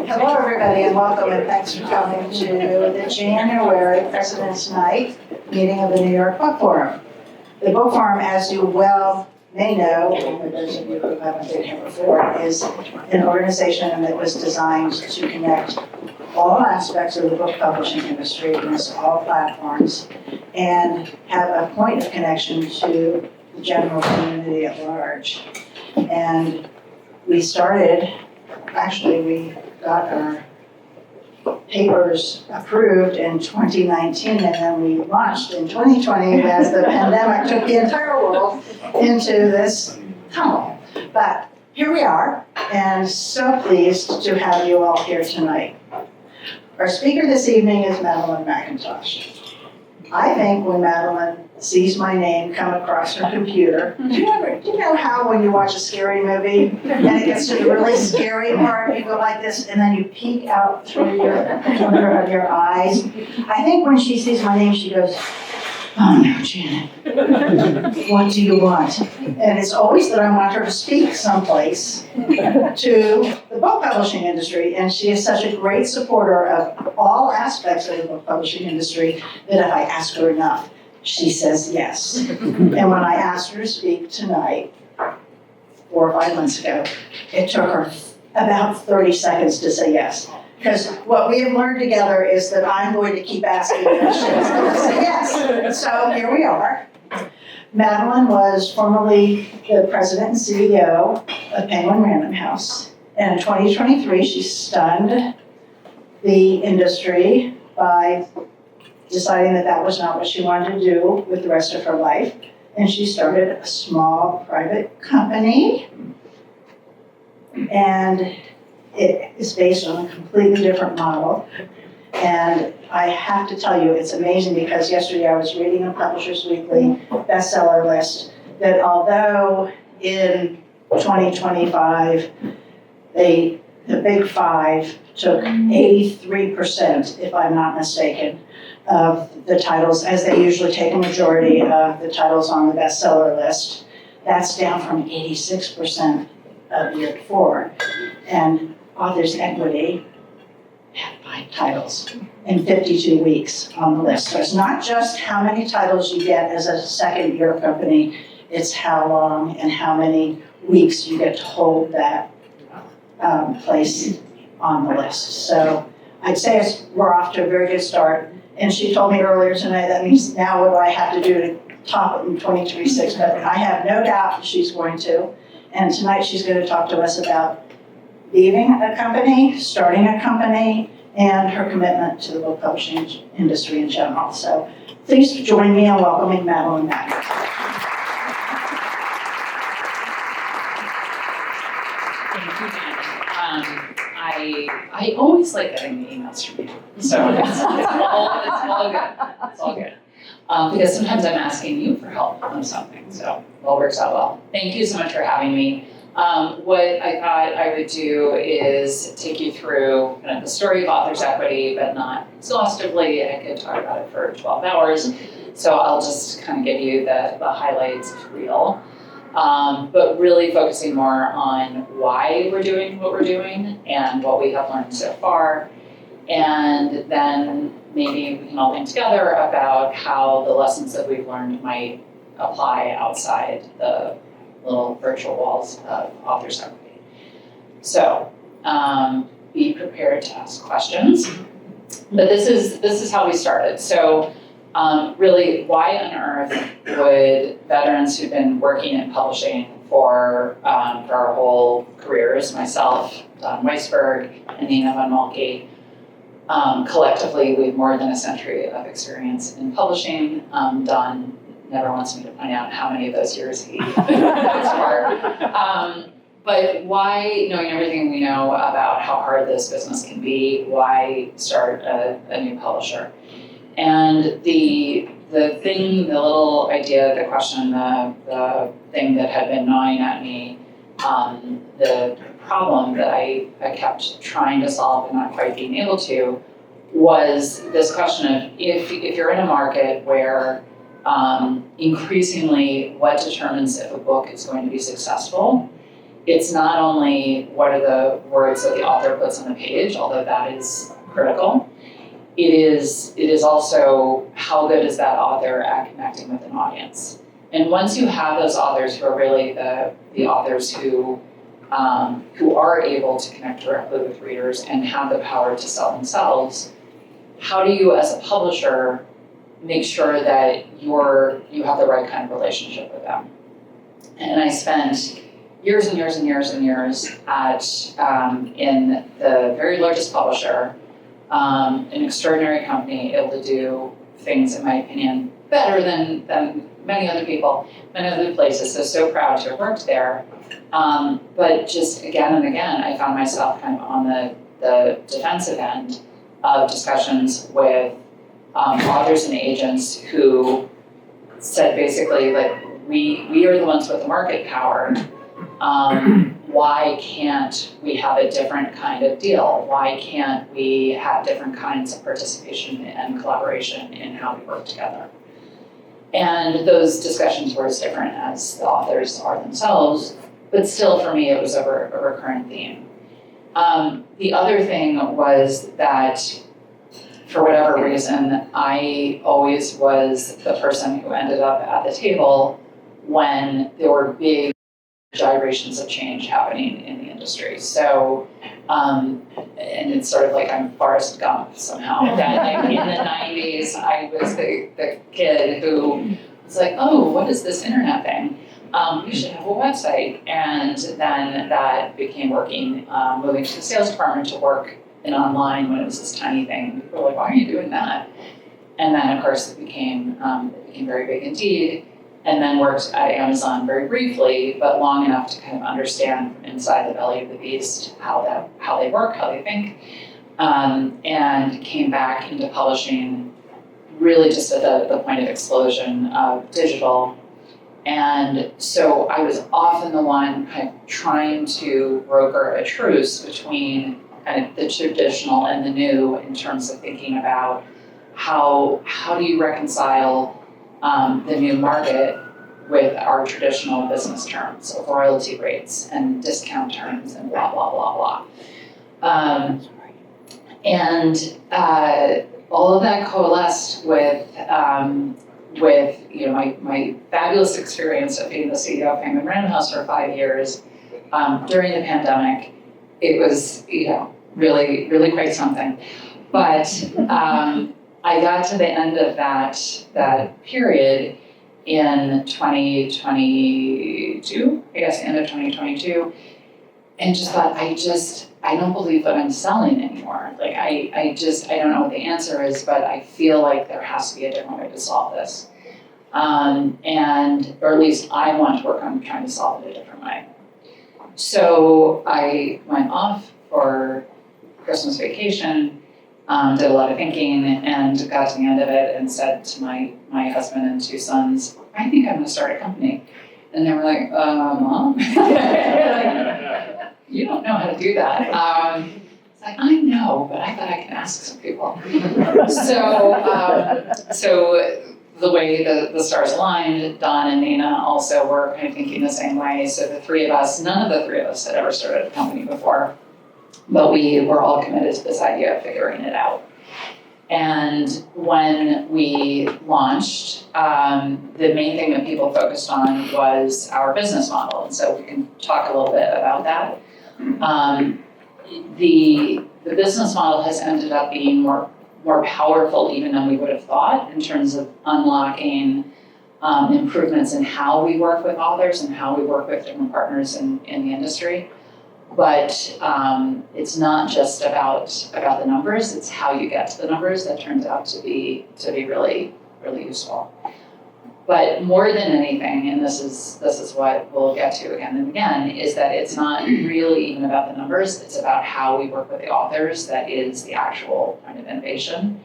Hello, everybody, and welcome, and thanks for coming to the January President's Night meeting of the New York Book Forum. The Book Forum, as you well may know, for those of you who haven't been here before, is an organization that was designed to connect all aspects of the book publishing industry across all platforms and have a point of connection to the general community at large. And we got our papers approved in 2019, and then we launched in 2020 as the pandemic took the entire world into this tunnel. But here we are, and so pleased to have you all here tonight. Our speaker this evening is Madeline McIntosh. I think when Madeline sees my name come across her computer, do you know how when you watch a scary movie and it gets to the really scary part, you go like this and then you peek out through your of your eyes? I think when she sees my name, she goes, "Oh no, Janet, what do you want?" And it's always that I want her to speak someplace to the book publishing industry, and she is such a great supporter of all aspects of the book publishing industry that if I ask her enough, she says yes. And when I asked her to speak tonight, 4 or 5 months ago, it took her about 30 seconds to say yes. Because what we have learned together is that I'm going to keep asking questions and say yes. So here we are. Madeline was formerly the president and CEO of Penguin Random House. And in 2023, she stunned the industry by deciding that that was not what she wanted to do with the rest of her life. And she started a small private company. And it is based on a completely different model. And I have to tell you, it's amazing because yesterday I was reading a Publishers Weekly bestseller list that although in 2025, the big five took 83%, if I'm not mistaken, of the titles, as they usually take a majority of the titles on the bestseller list. That's down from 86% of the year before. And Authors Equity had 5 titles in 52 weeks on the list. So it's not just how many titles you get as a second year company, it's how long and how many weeks you get to hold that place on the list. So I'd say we're off to a very good start. And she told me earlier tonight, that means now what do I have to do to top it in 2026? But I have no doubt she's going to. And tonight she's going to talk to us about leaving a company, starting a company, and her commitment to the book publishing industry in general. So please join me in welcoming Madeline McIntosh. Thank you, Janet. I always like getting the emails from you, so it's all good. It's all good. Because sometimes I'm asking you for help on something, so it all works out well. Thank you so much for having me. What I thought I would do is take you through kind of the story of Authors Equity, but not exhaustively. I could talk about it for 12 hours, so I'll just kind of give you the highlights reel. But really focusing more on why we're doing what we're doing and what we have learned so far. And then maybe we can all think together about how the lessons that we've learned might apply outside the little virtual walls of Authors Equity. So be prepared to ask questions. But this is how we started. So really, why on earth would veterans who've been working in publishing for our whole careers, myself, Don Weisberg, and Nina Van Malke, collectively, we have more than a century of experience in publishing. Don never wants me to point out how many of those years he worked for. But why, knowing everything we know about how hard this business can be, why start a new publisher? And the little idea, the question, the thing that had been gnawing at me, the problem that I kept trying to solve and not quite being able to, was this question of if you're in a market where increasingly what determines if a book is going to be successful it's not only what are the words that the author puts on the page, although that is critical. It is also how good is that author at connecting with an audience. And once you have those authors who are really the authors who are able to connect directly with readers and have the power to sell themselves, how do you as a publisher make sure that you have the right kind of relationship with them? And I spent years and years and years and years in the very largest publisher, an extraordinary company, able to do things, in my opinion, better than many other people, many other places. So proud to have worked there. But just again and again, I found myself kind of on the defensive end of discussions with authors and agents who said basically, like, we are the ones with the market power. Why can't we have a different kind of deal? Why can't we have different kinds of participation and collaboration in how we work together? And those discussions were as different as the authors are themselves, but still for me it was a recurrent theme. The other thing was that for whatever reason, I always was the person who ended up at the table when there were big gyrations of change happening in the industry. So, and it's sort of like I'm Forrest Gump somehow. That like in the 90s, I was the kid who was like, oh, what is this internet thing? We should have a website. And then that became working, moving to the sales department to work in online when it was this tiny thing. People were like, why are you doing that? And then, of course, it became very big indeed. And then worked at Amazon very briefly, but long enough to kind of understand from inside the belly of the beast how they work, how they think, and came back into publishing really just at the point of explosion of digital. And so I was often the one kind of trying to broker a truce between kind of the traditional and the new in terms of thinking about how do you reconcile the new market with our traditional business terms of royalty rates and discount terms and blah, blah, blah, blah. And all of that coalesced with my fabulous experience of being the CEO of Penguin Random House for 5 years. During the pandemic, it was really, really quite something. But I got to the end of that period in 2022, I guess the end of 2022, and just thought, I don't believe that I'm selling anymore. Like I don't know what the answer is, but I feel like there has to be a different way to solve this. Or at least I want to work on trying to solve it a different way. So I went off for Christmas vacation, did a lot of thinking, and got to the end of it and said to my husband and 2 sons, I think I'm going to start a company. And they were like, Mom? Like, you don't know how to do that. It's like, I know, but I thought I could ask some people. So the way the stars aligned, Don and Nina also were kind of thinking the same way. So the 3 of us, none of the 3 of us had ever started a company before. But we were all committed to this idea of figuring it out. And when we launched, the main thing that people focused on was our business model. And so we can talk a little bit about that. The business model has ended up being more powerful even than we would have thought in terms of unlocking improvements in how we work with authors and how we work with different partners in the industry. But it's not just about the numbers, it's how you get to the numbers that turns out to be really, really useful. But more than anything, and this is what we'll get to again and again, is that it's not really even about the numbers, it's about how we work with the authors that is the actual kind of innovation.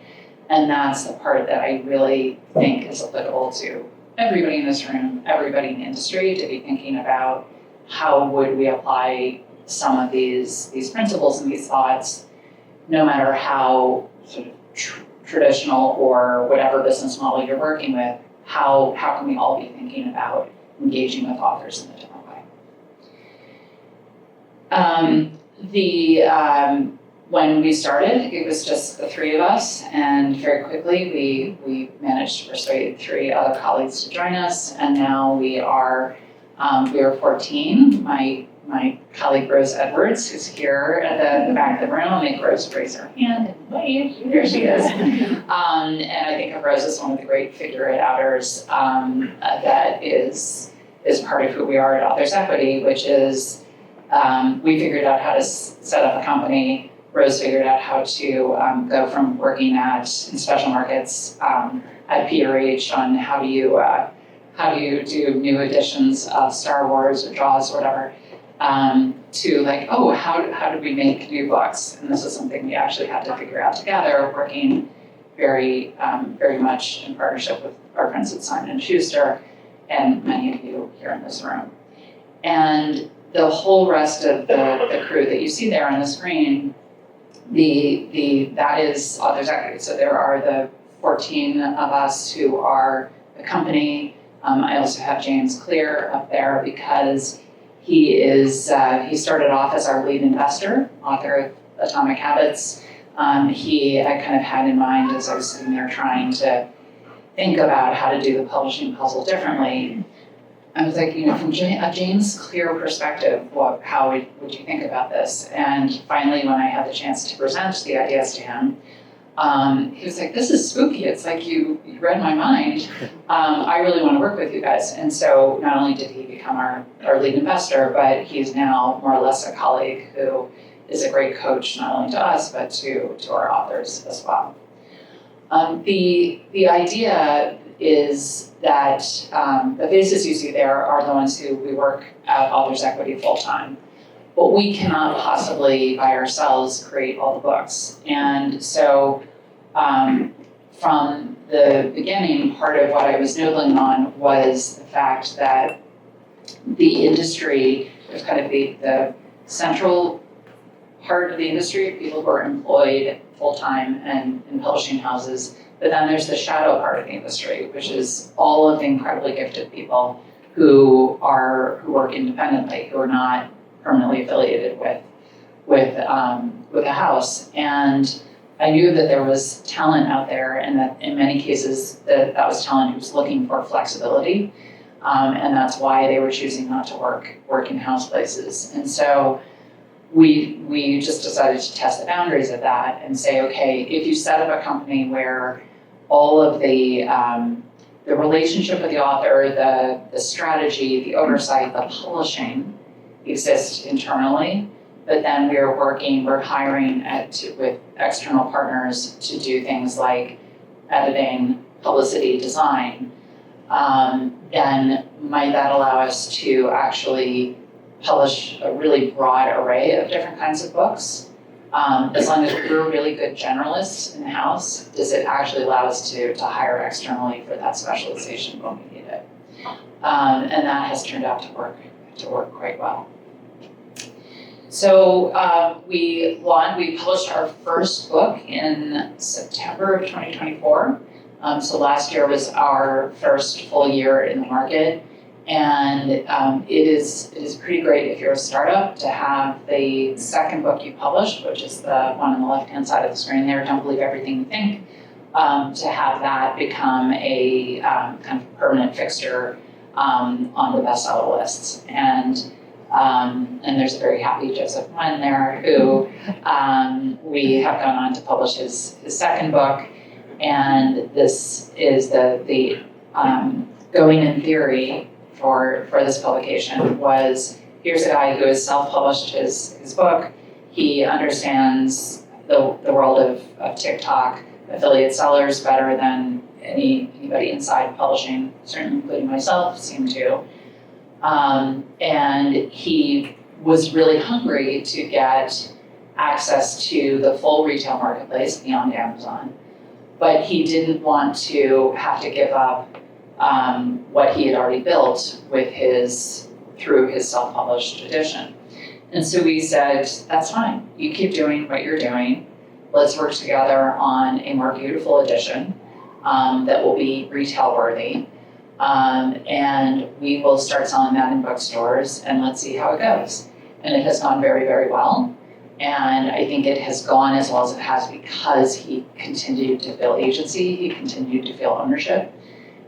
And that's the part that I really think is applicable to everybody in this room, everybody in the industry, to be thinking about how would we apply some of these principles and these thoughts, no matter how sort of traditional or whatever business model you're working with, how can we all be thinking about engaging with authors in a different way? When we started, it was just the three of us, and very quickly we managed to persuade 3 other colleagues to join us, and now we are 14. My colleague Rose Edwards is here at the back of the room. I'll make Rose raise her hand and wave. There she is. And I think of Rose as one of the great figure-it-outers that is part of who we are at Authors Equity, which is we figured out how to set up a company. Rose figured out how to go from working in special markets at PRH on how do you do new editions of Star Wars or Jaws or whatever, to like, oh, how do we make new books? And this is something we actually had to figure out together, working very much in partnership with our friends at Simon & Schuster and many of you here in this room. And the whole rest of the crew that you see there on the screen, that is Authors Equity. So there are the 14 of us who are the company. I also have James Clear up there because he started off as our lead investor, author of Atomic Habits. I kind of had in mind as I was sitting there trying to think about how to do the publishing puzzle differently. I was like, from a James Clear perspective, how would you think about this? And finally, when I had the chance to present the ideas to him, he was like, this is spooky. It's like you read my mind. I really want to work with you guys. And so not only did he become our lead investor, but he's now more or less a colleague who is a great coach, not only to us, but to our authors as well. The idea is that the faces you see there are the ones who we work at Authors Equity full-time. But we cannot possibly, by ourselves, create all the books. And so from the beginning, part of what I was noodling on was the fact that the industry, there's kind of the central part of the industry, people who are employed full-time and in publishing houses, but then there's the shadow part of the industry, which is all of the incredibly gifted people who work independently, who are not permanently affiliated with a house. And I knew that there was talent out there, and that in many cases that was talent who was looking for flexibility, and that's why they were choosing not to work in house places. And so we just decided to test the boundaries of that and say, okay, if you set up a company where all of the relationship with the author, the strategy, the oversight, the publishing exists internally, but then we're hiring with external partners to do things like editing, publicity, design, then might that allow us to actually publish a really broad array of different kinds of books? As long as we're really good generalists in the house, does it actually allow us to hire externally for that specialization when we need it? And that has turned out to work quite well. So we published our first book in September of 2024. So last year was our first full year in the market. And it is pretty great if you're a startup to have the second book you published, which is the one on the left-hand side of the screen there, Don't Believe Everything You Think, to have that become a kind of permanent fixture on the bestseller lists. And there's a very happy Joseph Wynn there who we have gone on to publish his second book. And this is the going in theory for this publication was, here's a guy who has self-published his book. He understands the world of TikTok affiliate sellers better than anybody inside publishing, certainly including myself, seemed to. And he was really hungry to get access to the full retail marketplace beyond Amazon, but he didn't want to have to give up what he had already built through his self-published edition. And so we said, that's fine. You keep doing what you're doing. Let's work together on a more beautiful edition that will be retail worthy. And we will start selling that in bookstores, and let's see how it goes. and it has gone very, very well. And I think it has gone as well as it has because he continued to feel agency, he continued to feel ownership,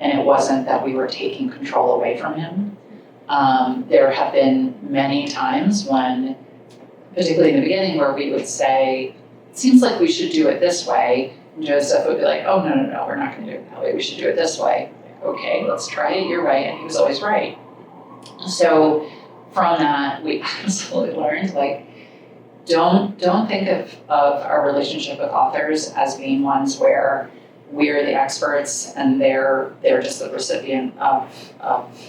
and it wasn't that we were taking control away from him. There have been many times when, particularly in the beginning, where we would say, it seems like we should do it this way. And Joseph would be like, oh, no, we're not going to do it that way. We should do it this way. Okay, let's try it your way. And he was always right. So from that, we absolutely learned, like, don't think of our relationship with authors as being ones where we're the experts and they're just the recipient of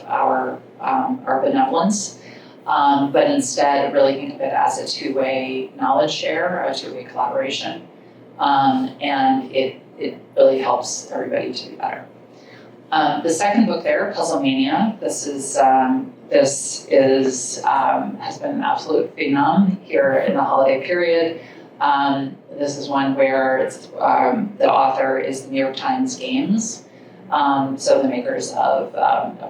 our benevolence. But instead, really think of it as a two-way knowledge share, a two-way collaboration, and it really helps everybody to be better. The second book there, Puzzlemania, this has been an absolute phenom here in the holiday period. This is one where the author is the New York Times Games, so the makers of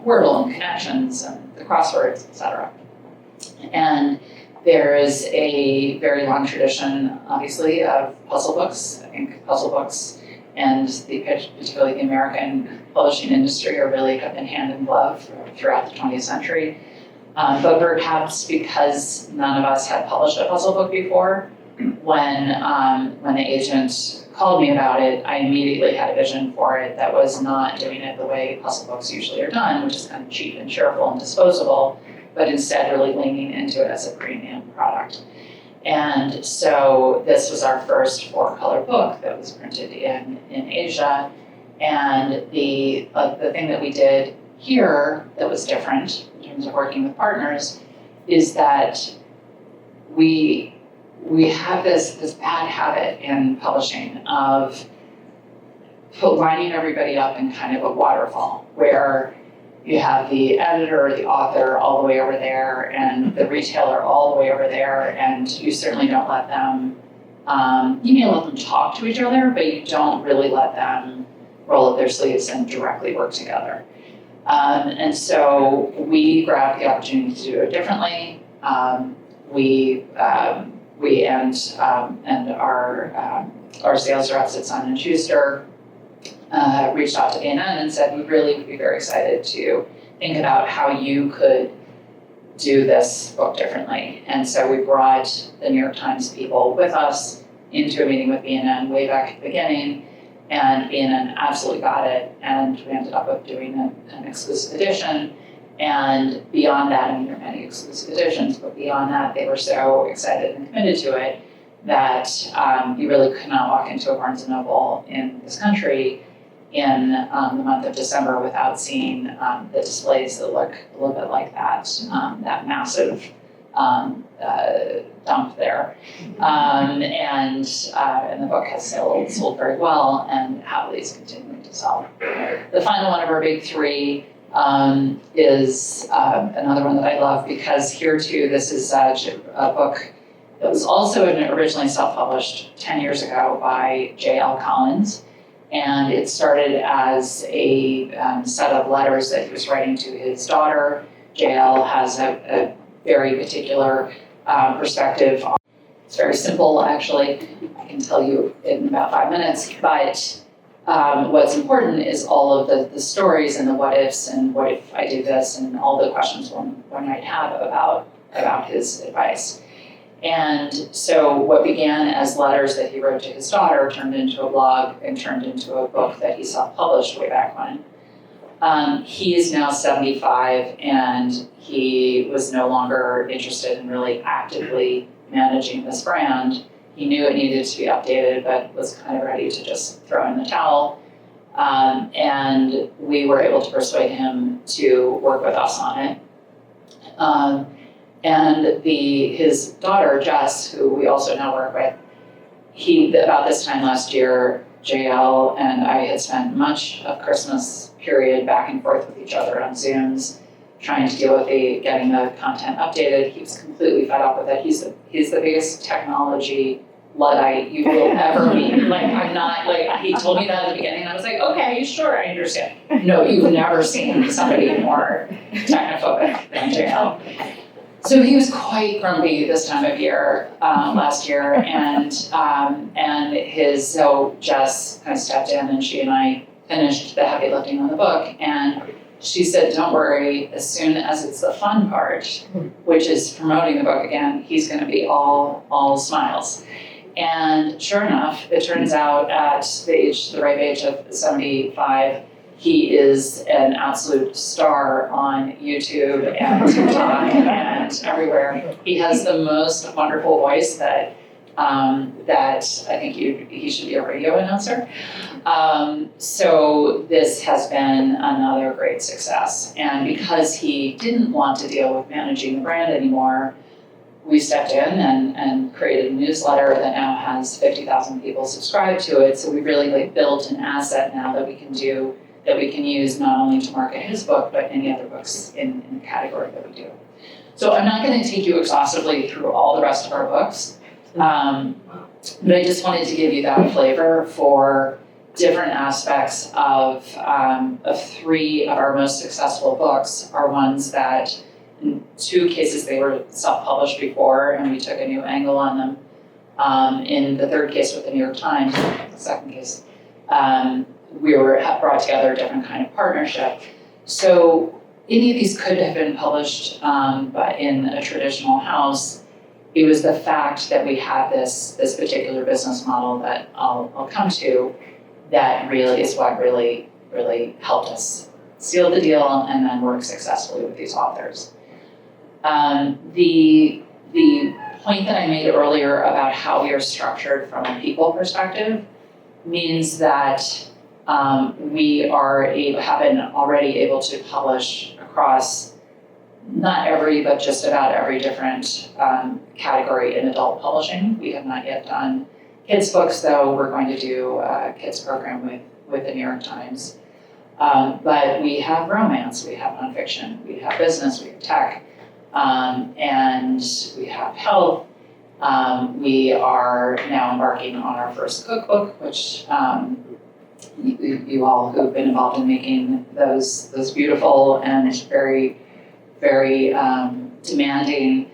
Wordle and Connections and the crosswords, etc. And there is a very long tradition, obviously, of puzzle books. I think puzzle books and particularly the American publishing industry have been hand in glove throughout the 20th century. But perhaps because none of us had published a puzzle book before, when the agent called me about it, I immediately had a vision for it that was not doing it the way puzzle books usually are done, which is kind of cheap and cheerful and disposable, but instead really leaning into it as a premium product. And so this was our first 4-color book that was printed in Asia. And the thing that we did here that was different in terms of working with partners is that we have this bad habit in publishing of lining everybody up in kind of a waterfall where you have the editor or the author all the way over there and the retailer all the way over there, and you certainly don't let them, you may let them talk to each other, but you don't really let them roll up their sleeves and directly work together. And so we grabbed the opportunity to do it differently. We and our sales reps at Simon & Schuster reached out to A&N and said, we'd really be very excited to think about how you could do this book differently. And so we brought the New York Times people with us into a meeting with B&N way back at the beginning, and B&N absolutely got it, and we ended up with doing an exclusive edition. And beyond that, and there are many exclusive editions, but beyond that, they were so excited and committed to it that you really could not walk into a Barnes & Noble in this country in the month of December without seeing the displays that look a little bit like that massive dump there. And the book has sold very well and happily is continuing to sell. The final one of our big three is another one that I love because here too, this is a book that was also originally self-published 10 years ago by J.L. Collins. And it started as a set of letters that he was writing to his daughter. J.L. has a very particular perspective. It's very simple, actually. I can tell you in about 5 minutes. But what's important is all of the stories and the what ifs and what if I do this and all the questions one might have about his advice. And so what began as letters that he wrote to his daughter turned into a blog and turned into a book that he self-published way back when. He is now 75 and he was no longer interested in really actively managing this brand. He knew it needed to be updated, but was kind of ready to just throw in the towel. And we were able to persuade him to work with us on it. And his daughter, Jess, who we also now work with, about this time last year, JL and I had spent much of Christmas period back and forth with each other on Zooms, trying to deal with getting the content updated. He was completely fed up with it. He's the biggest technology Luddite you will ever meet. I'm not, he told me that at the beginning, and I was like, okay, sure, I understand. No, you've never seen somebody more technophobic than JL. So he was quite grumpy this time of year last year, and so Jess kind of stepped in, and she and I finished the heavy lifting on the book, and she said, "Don't worry. As soon as it's the fun part, which is promoting the book again, he's going to be all smiles." And sure enough, it turns out at the ripe age of 75. He is an absolute star on YouTube and TikTok and everywhere. He has the most wonderful voice that I think he should be a radio announcer. So this has been another great success. And because he didn't want to deal with managing the brand anymore, we stepped in and created a newsletter that now has 50,000 people subscribed to it. So we really built an asset now that we can use not only to market his book, but any other books in the category that we do. So I'm not going to take you exhaustively through all the rest of our books, but I just wanted to give you that flavor for different aspects of 3 of our most successful books are ones that, in 2 cases, they were self-published before, and we took a new angle on them. In the 3rd case with the New York Times, the 2nd case, we brought together a different kind of partnership. So any of these could have been published but in a traditional house. It was the fact that we had this particular business model that I'll come to that really is what really helped us seal the deal and then work successfully with these authors. The point that I made earlier about how we are structured from a people perspective means that we have been already able to publish across not every, but just about every different category in adult publishing. We have not yet done kids books, though we're going to do a kids program with the New York Times. But we have romance, we have nonfiction, we have business, we have tech, and we have health. We are now embarking on our first cookbook, which you all who've been involved in making those beautiful and very, very demanding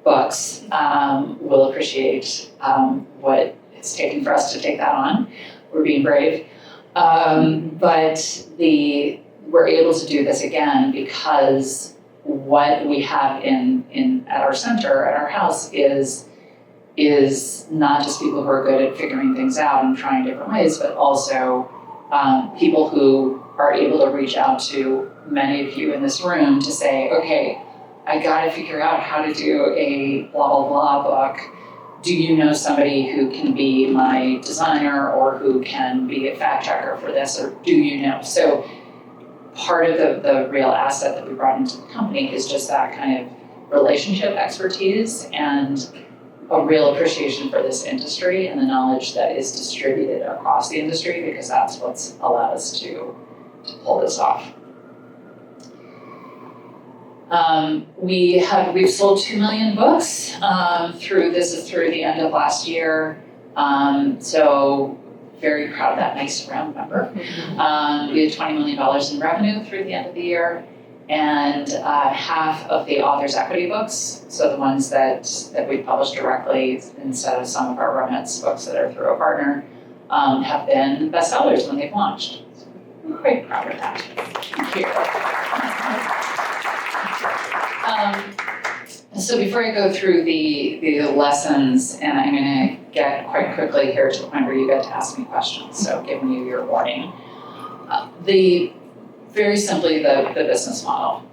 books will appreciate what it's taken for us to take that on. We're being brave. But we're able to do this again because what we have at our center, at our house, is not just people who are good at figuring things out and trying different ways, but also people who are able to reach out to many of you in this room to say, okay, I got to figure out how to do a blah, blah, blah book. Do you know somebody who can be my designer or who can be a fact checker for this, or do you know? So part of the real asset that we brought into the company is just that kind of relationship expertise and a real appreciation for this industry and the knowledge that is distributed across the industry, because that's what's allowed us to pull this off. We've sold 2 million books through the end of last year. So very proud of that nice round number. We had $20 million in revenue through the end of the year, and half of the author's equity books, so the ones that we publish directly instead of some of our romance books that are through a partner, have been bestsellers when they've launched. I'm quite proud of that. Thank you. So before I go through the lessons, and I'm going to get quite quickly here to the point where you get to ask me questions, so giving you your warning. Very simply, the business model.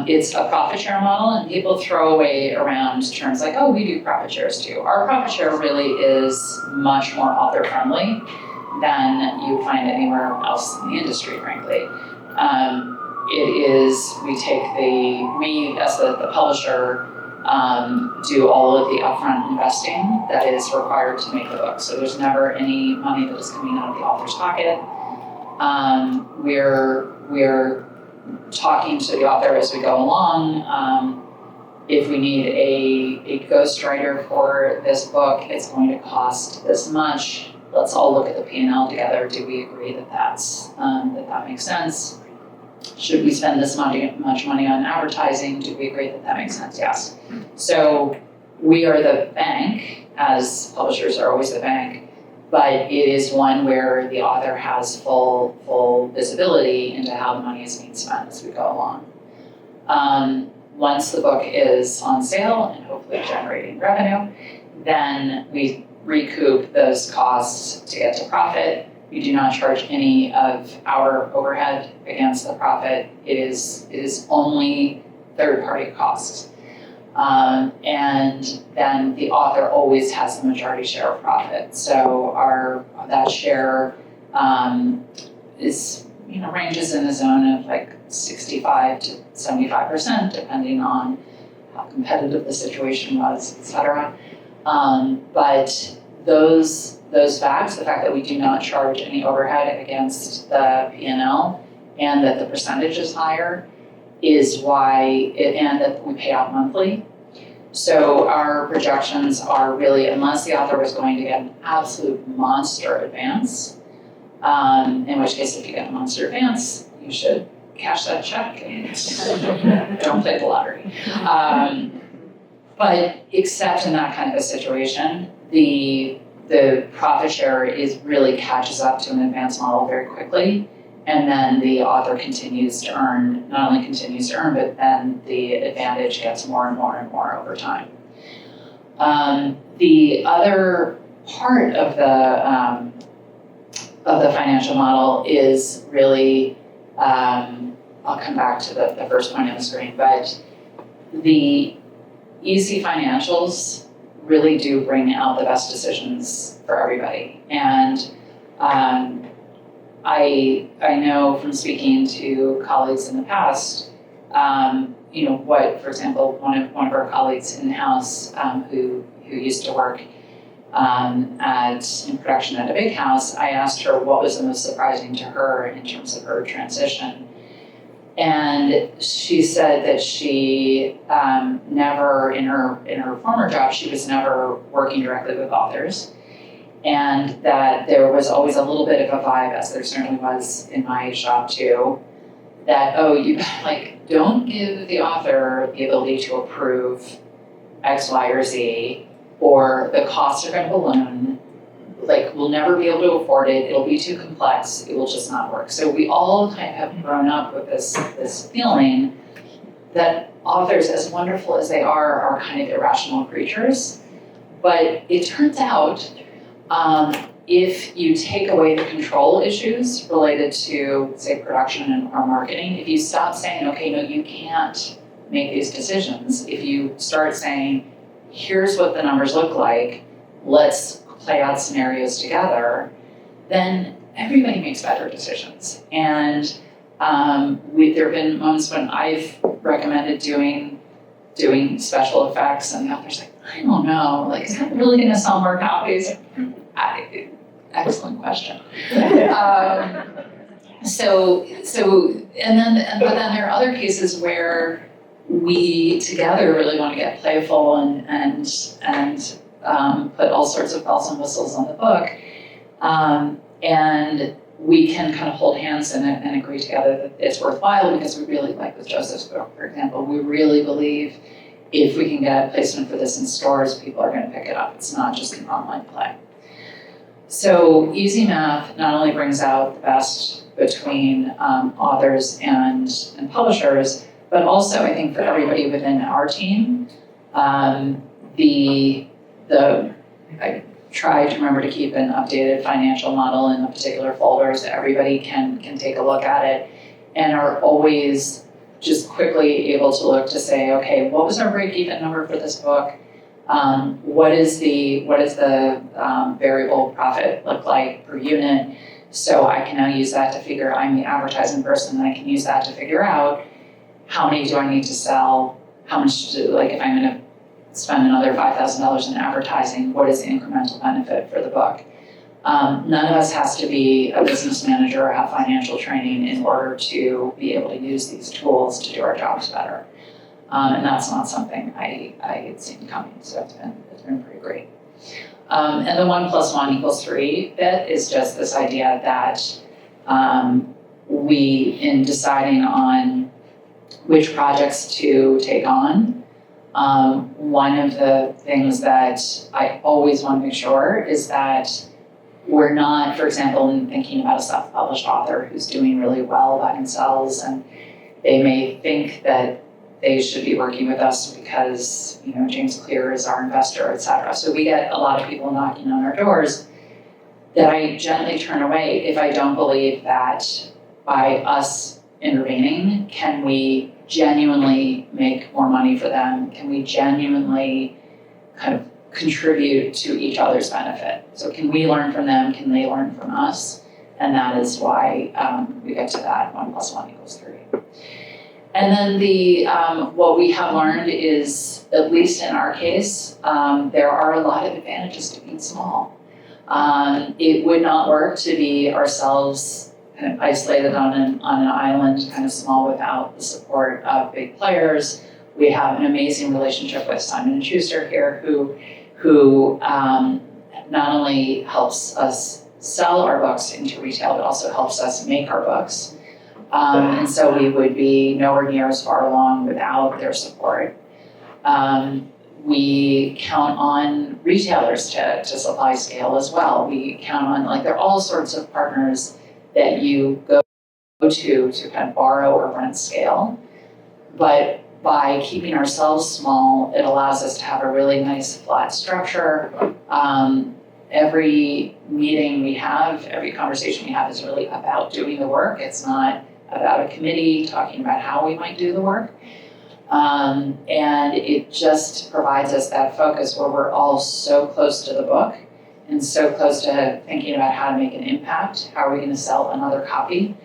It's a profit share model, and people throw away around terms like, oh, we do profit shares too. Our profit share really is much more author friendly than you find anywhere else in the industry, frankly. We as the publisher do all of the upfront investing that is required to make the book. So there's never any money that is coming out of the author's pocket. We're talking to the author as we go along. If we need a ghostwriter for this book, it's going to cost this much. Let's all look at the P&L together. Do we agree that that makes sense? should we spend this much money on advertising? Do we agree that that makes sense? Yes. So we are the bank, as publishers are always the bank, but it is one where the author has full visibility into how the money is being spent as we go along. Once the book is on sale and hopefully generating revenue, then we recoup those costs to get to profit. We do not charge any of our overhead against the profit. It is only third-party costs. And then the author always has the majority share of profit. So that share is, ranges in the zone of like 65 to 75%, depending on how competitive the situation was, et cetera. But those facts, the fact that we do not charge any overhead against the P&L and that the percentage is higher is why, and that we pay out monthly. So our projections are really, unless the author was going to get an absolute monster advance, in which case if you get a monster advance, you should cash that check and don't play the lottery. But except in that kind of a situation, the profit share really catches up to an advance model very quickly, and then the author continues to earn, not only continues to earn, but then the advantage gets more and more and more over time. The other part of the financial model is really, I'll come back to the first point on the screen, but the easy financials really do bring out the best decisions for everybody. And I know from speaking to colleagues in the past, what, for example, one of our colleagues in-house who used to work in production at a big house, I asked her what was the most surprising to her in terms of her transition. And she said that she never, in her former job, she was never working directly with authors, and that there was always a little bit of a vibe, as there certainly was in my job too, that, you don't give the author the ability to approve X, Y, or Z, or the costs are going to balloon, we'll never be able to afford it, it'll be too complex, it will just not work. So we all kind of have grown up with this feeling that authors, as wonderful as they are kind of irrational creatures. But it turns out, if you take away the control issues related to, say, production or marketing, if you stop saying, okay, no, you can't make these decisions, if you start saying, here's what the numbers look like, let's play out scenarios together, then everybody makes better decisions. And there have been moments when I've recommended doing special effects, and the author's like, I don't know, is that really going to sell more copies? Excellent question. But then there are other cases where we together really want to get playful and put all sorts of bells and whistles on the book, and we can kind of hold hands and agree together that it's worthwhile, because we really, like with Joseph's book, for example, we really believe if we can get placement for this in stores, people are going to pick it up. It's not just an online play. So easy math not only brings out the best between authors and publishers, but also I think for everybody within our team, I try to remember to keep an updated financial model in a particular folder so everybody can take a look at it, and are always just quickly able to look to say, okay, what was our break-even number for this book? What is the variable profit look like per unit? So I can now use that to figure, I'm the advertising person, and I can use that to figure out how many do I need to sell, how much if I'm going to spend another $5,000 in advertising, what is the incremental benefit for the book? None of us has to be a business manager or have financial training in order to be able to use these tools to do our jobs better. And that's not something I had seen coming, so it's been pretty great. And the 1 + 1 = 3 bit is just this idea that we, in deciding on which projects to take on, one of the things that I always want to make sure is that we're not, for example, in thinking about a self-published author who's doing really well by themselves, and they may think that they should be working with us because, James Clear is our investor, et cetera. So we get a lot of people knocking on our doors that I gently turn away if I don't believe that by us intervening, can we genuinely make more money for them? Can we genuinely kind of contribute to each other's benefit? So can we learn from them? Can they learn from us? And that is why we get to that 1 + 1 = 3. And then what we have learned is, at least in our case, there are a lot of advantages to being small. It would not work to be ourselves kind of isolated on an island, kind of small, without the support of big players. We have an amazing relationship with Simon & Schuster here, who not only helps us sell our books into retail, but also helps us make our books. And so we would be nowhere near as far along without their support. We count on retailers to supply scale as well. We count on, there are all sorts of partners that you go to kind of borrow or rent scale. But by keeping ourselves small, it allows us to have a really nice flat structure. Every meeting we have, every conversation we have is really about doing the work. It's not about a committee talking about how we might do the work. And it just provides us that focus where we're all so close to the book and so close to thinking about how to make an impact. How are we going to sell another copy?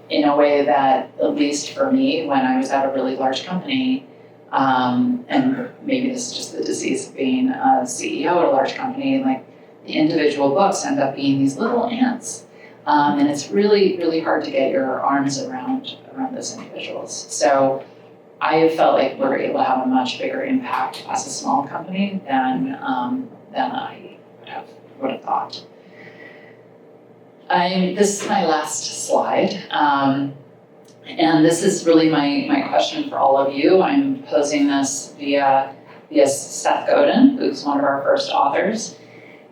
In a way that, at least for me, when I was at a really large company, and maybe this is just the disease of being a CEO at a large company, the individual books end up being these little ants. And it's really, really hard to get your arms around those individuals. So I have felt like we're able to have a much bigger impact as a small company than I would have thought. This is my last slide. And this is really my question for all of you. I'm posing this via Seth Godin, who's one of our first authors.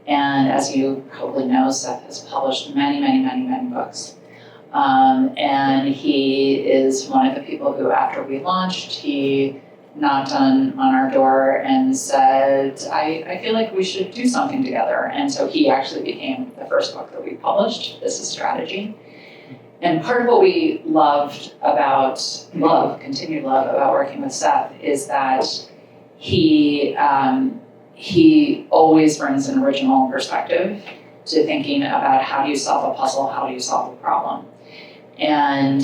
And as you probably know, Seth has published many, many, many, many books. And he is one of the people who, after we launched, he knocked on our door and said, I feel like we should do something together. And so he actually became the first book that we published, This Is Strategy. And part of what we continued love about working with Seth is that he always brings an original perspective to thinking about how do you solve a puzzle, how do you solve a problem. And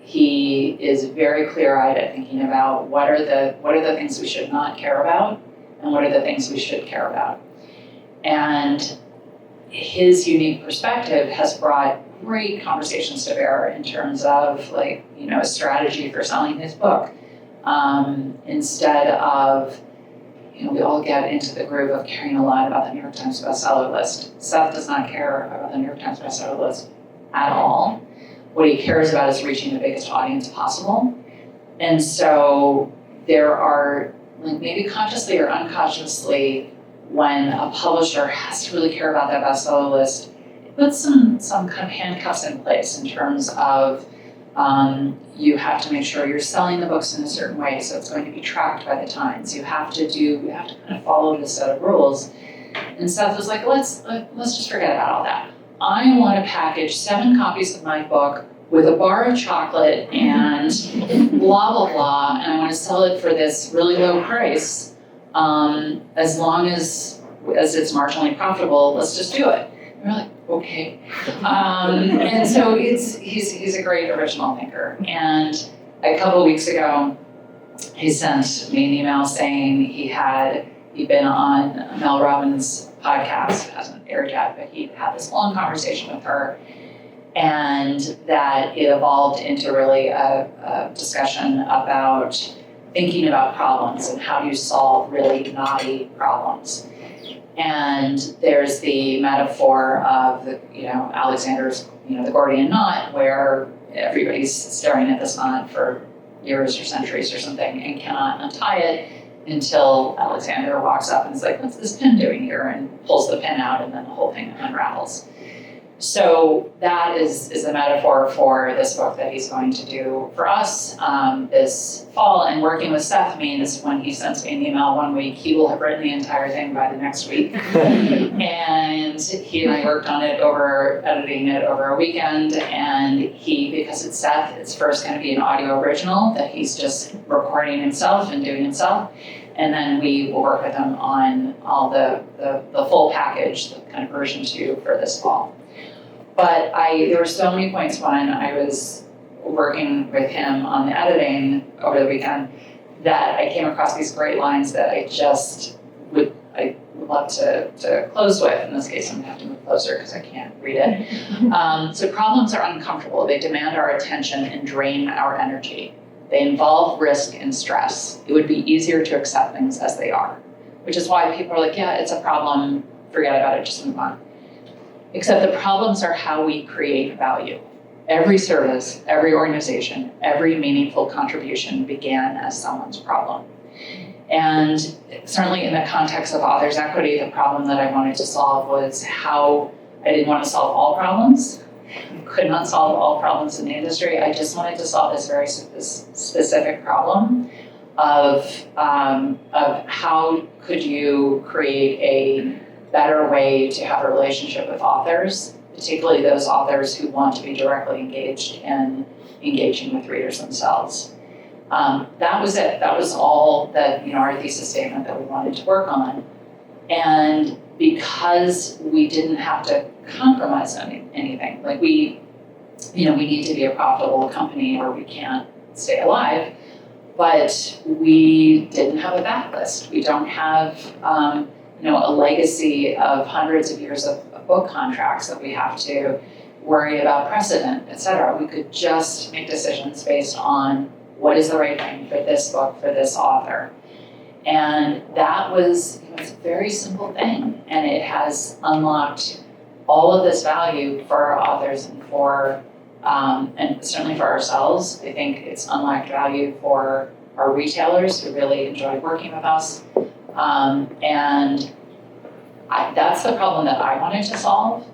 he is very clear-eyed at thinking about what are the things we should not care about and what are the things we should care about. And his unique perspective has brought great conversations to bear in terms of a strategy for selling his book. Instead of, we all get into the groove of caring a lot about the New York Times bestseller list. Seth does not care about the New York Times bestseller list at all. What he cares about is reaching the biggest audience possible. And so there are, maybe consciously or unconsciously, when a publisher has to really care about that bestseller list, it puts some kind of handcuffs in place in terms of you have to make sure you're selling the books in a certain way, so it's going to be tracked by the Times. You have to kind of follow this set of rules. And Seth was like, let's just forget about all that. I want to package 7 copies of my book with a bar of chocolate and blah, blah, blah, and I want to sell it for this really low price. As long as it's marginally profitable, let's just do it. And we're like, okay. And so he's a great original thinker. And a couple of weeks ago, he sent me an email saying he'd been on Mel Robbins' podcast. It hasn't aired yet, but he had this long conversation with her, and that it evolved into really a discussion about thinking about problems and how do you solve really knotty problems. And there's the metaphor of Alexander's the Gordian knot where everybody's staring at this knot for years or centuries or something and cannot untie it until Alexander walks up and is like, what's this pin doing here? And pulls the pin out, and then the whole thing unravels. So that is a metaphor for this book that he's going to do for us this fall. And working with Seth means when he sends me an email one week, he will have written the entire thing by the next week. And he and I worked on it editing it over a weekend. And because it's Seth, it's first going to be an audio original that he's just recording himself and doing himself. And then we will work with him on all the full package, the kind of version 2 for this fall. But there were so many points when I was working with him on the editing over the weekend that I came across these great lines that I would love to close with. In this case, I'm going to have to move closer because I can't read it. So problems are uncomfortable. They demand our attention and drain our energy. They involve risk and stress. It would be easier to accept things as they are, which is why people are like, yeah, it's a problem, forget about it, just move on. Except the problems are how we create value. Every service, every organization, every meaningful contribution began as someone's problem. And certainly in the context of authors' equity, the problem that I wanted to solve was how I didn't want to solve all problems. Could not solve all problems in the industry. I just wanted to solve this very specific problem of how could you create a better way to have a relationship with authors, particularly those authors who want to be directly engaged in engaging with readers themselves. That was it. That was all that, our thesis statement that we wanted to work on. And because we didn't have to compromise on anything, like we need to be a profitable company or we can't stay alive, but we didn't have a backlist. We don't have, a legacy of hundreds of years of book contracts that we have to worry about precedent, et cetera. We could just make decisions based on what is the right thing for this book, for this author. And that was, it's a very simple thing. And it has unlocked all of this value for our authors and and certainly for ourselves. I think it's unlocked value for our retailers who really enjoy working with us. That's the problem that I wanted to solve.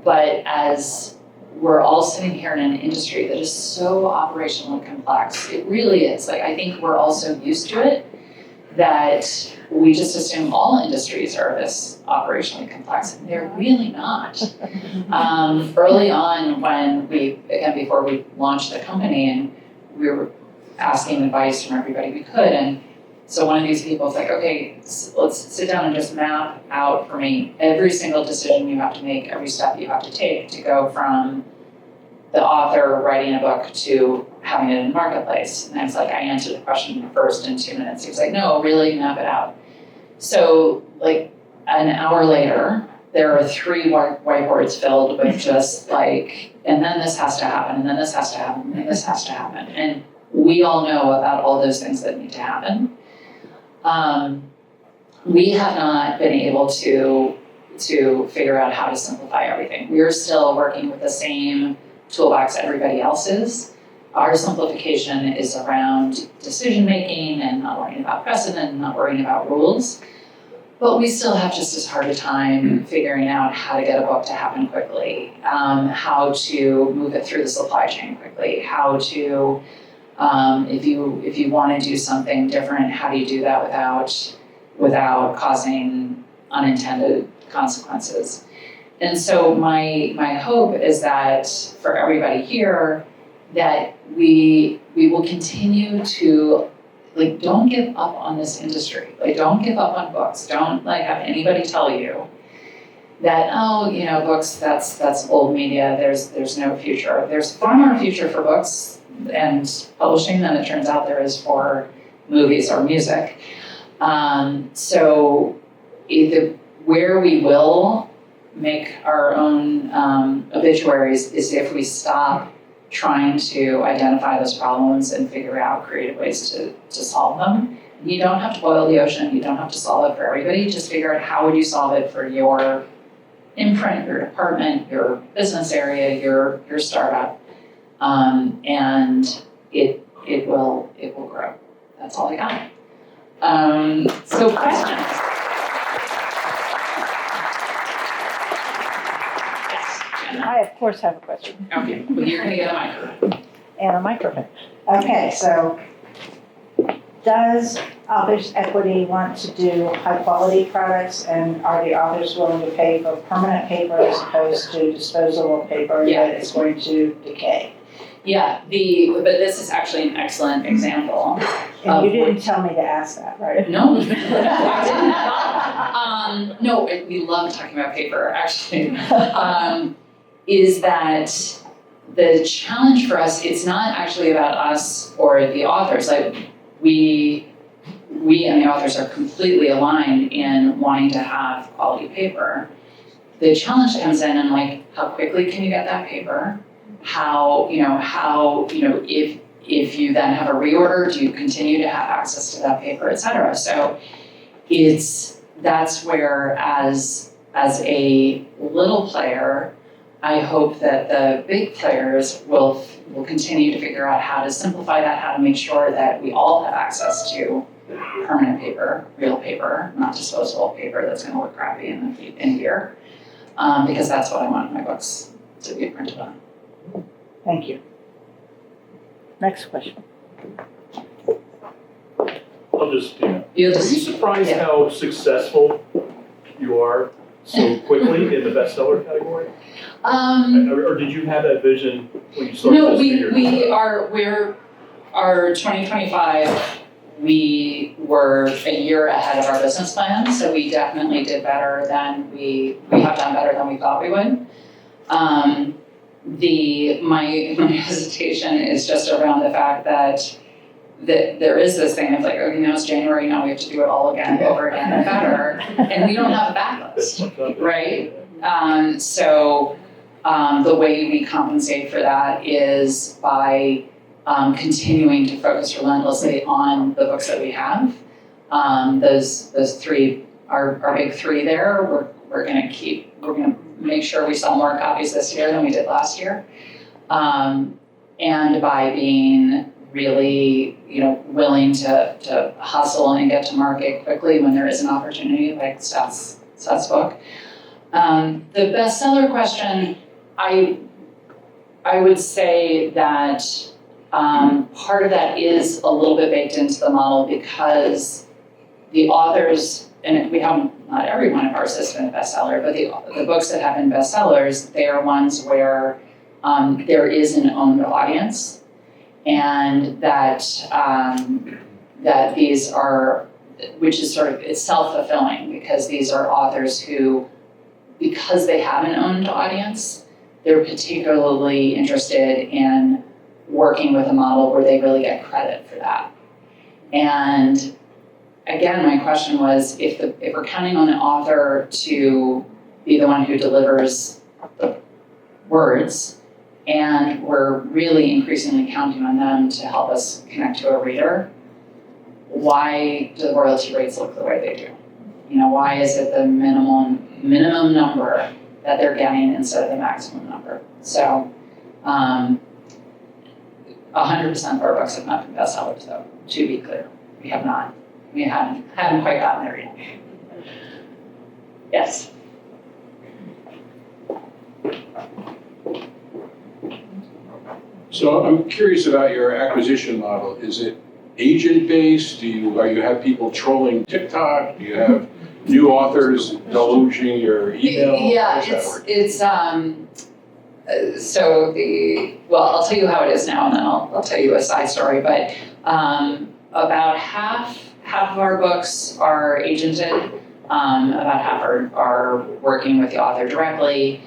But as we're all sitting here in an industry that is so operationally complex, it really is. I think we're all so used to it that we just assume all industries are this operationally complex, and they're really not. Early on when before we launched the company, and we were asking advice from everybody we could, and so one of these people was like, okay, let's sit down and just map out for me every single decision you have to make, every step you have to take to go from the author writing a book to having it in the marketplace. And I was like, I answered the question first in 2 minutes. He was like, no, really, map it out. So an hour later, there are 3 whiteboards filled with just and then this has to happen, and then this has to happen, and then this has to happen. And we all know about all those things that need to happen. We have not been able to figure out how to simplify everything. We're still working with the same toolbox everybody else is. Our simplification is around decision-making and not worrying about precedent and not worrying about rules. But we still have just as hard a time figuring out how to get a book to happen quickly, how to move it through the supply chain quickly, how to, if you want to do something different, how do you do that without causing unintended consequences? And so my hope is that for everybody here, that we will continue to don't give up on this industry. Don't give up on books. Don't have anybody tell you that, books, that's old media, there's no future. There's far more future for books and publishing than it turns out there is for movies or music. So where we will make our own obituaries is if we stop trying to identify those problems and figure out creative ways to solve them. You don't have to boil the ocean. You don't have to solve it for everybody. Just figure out how would you solve it for your imprint, your department, your business area, your startup, and it will grow. That's all I got. So questions? Yes, Jenna. I, of course, have a question. Okay, well, you're gonna get a microphone. And a microphone. Okay, so Does Authors Equity want to do high-quality products, and are the authors willing to pay for permanent paper as opposed to disposable paper Yeah. that is going to decay? Yeah, but this is actually an excellent example. And you didn't tell me to ask that, right? No, I didn't at all. No, we love talking about paper, actually. Is that the challenge for us, it's not actually about us or the authors. Like, we and the authors are completely aligned in wanting to have quality paper. The challenge comes in like, how quickly can you get that paper? How, if you then have a reorder, do you continue to have access to that paper, et cetera? So that's where as a little player, I hope that the big players will continue to figure out how to simplify that, how to make sure that we all have access to permanent paper, real paper, not disposable paper that's going to look crappy in a year, because that's what I want my books to be printed on. Thank you. Next question. I'll just, You'll are you just, surprised yeah. how successful you are so quickly in the bestseller category? Or did you have that vision when you started No, this our 2025, we were a year ahead of our business plan, so we definitely did better than we have done better than we thought we would. My hesitation is just around the fact that there is this thing of like, okay, now it's January, now we have to do it all again, over again, and better, and we don't have a backlist, right? So the way we compensate for that is by continuing to focus relentlessly on the books that we have. Those three, our big three there, we're gonna make sure we sell more copies this year than we did last year. And by being really, willing to hustle and get to market quickly when there is an opportunity, like Seth's book. The bestseller question, I would say that part of that is a little bit baked into the model because the authors, and we have not every one of ours has been a bestseller, but the books that have been bestsellers, they are ones where there is an owned audience, and that these are, which is sort of, it's self-fulfilling because these are authors who, because they have an owned audience, they're particularly interested in working with a model where they really get credit for that. And again, my question was, if we're counting on the author to be the one who delivers the words, and we're really increasingly counting on them to help us connect to a reader, why do the royalty rates look the way they do? Why is it the minimum number that they're getting instead of the maximum number? So 100% of our books have not been bestsellers, though, to be clear. We have not. We haven't quite gotten there yet. Yes? So I'm curious about your acquisition model. Is it agent-based? Do you have people trolling TikTok? Do you have new authors deluging your email? Yeah, How does that work? Well, I'll tell you how it is now, and then I'll tell you a side story. But about half of our books are agented. About half are working with the author directly.